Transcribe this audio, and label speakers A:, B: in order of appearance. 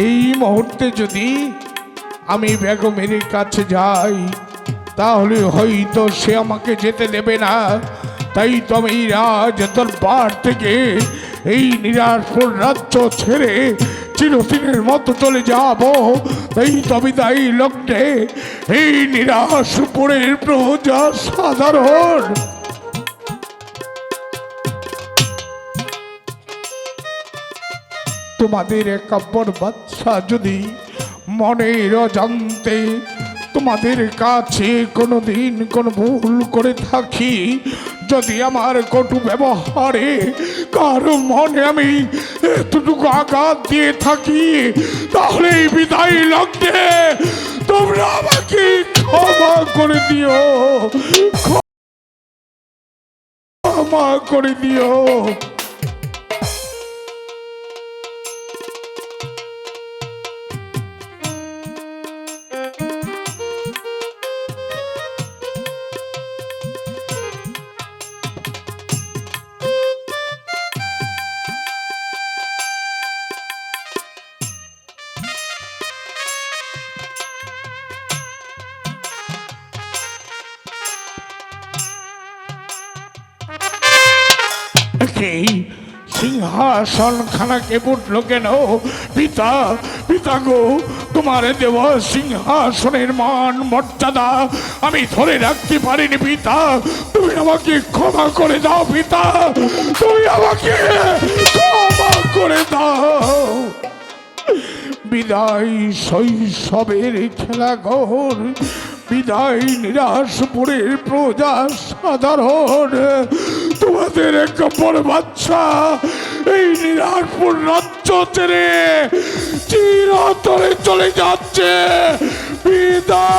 A: এই মুহূর্তে যদি আমি বেগমের কাছে যাই তাহলে হয়তো সে আমাকে যেতে দেবে না। তাই তো আমি রাজ দরবার থেকে এই নিরাশপুর রাজ্য ছেড়ে চিরদিনের মতো চলে যাব। তাই তো আমি দায়ী লগ্নে এই নিরাশপুরের প্রজা সাধারণ তোমাদের কাব্যর বাচ্চা যদি মনের অজান্তে তোমাদের কাছে কোনোদিন কোনো ভুল করে থাকি, যদি আমার কটু ব্যবহারে কারো মনে আমি এতটুকু আঘাত দিয়ে থাকি, তাহলে এই বিদায় লগ্নে তোমরা আমাকে ক্ষমা করে দিও, ক্ষমা করে দিও। সিংহাসন খানাকে উঠলো কেন? পিতা, পিতা গো, তোমার দেওয়া সিংহাসনের মান মর্যাদা আমি ধরে রাখতে পারিনি পিতা, তুমি আমাকে ক্ষমা করে দাও পিতা, তুমি আমাকে ক্ষমা করে দাও। বিদায় শৈশবের খেলাঘর, বিদায় নিরাশপুরের প্রজা সাধারণ, তোমাদের এক বড় বাচ্চা এই নিরাশপুর রাজ্য ছেড়ে চিরতরে চলে যাচ্ছে। বিদায়।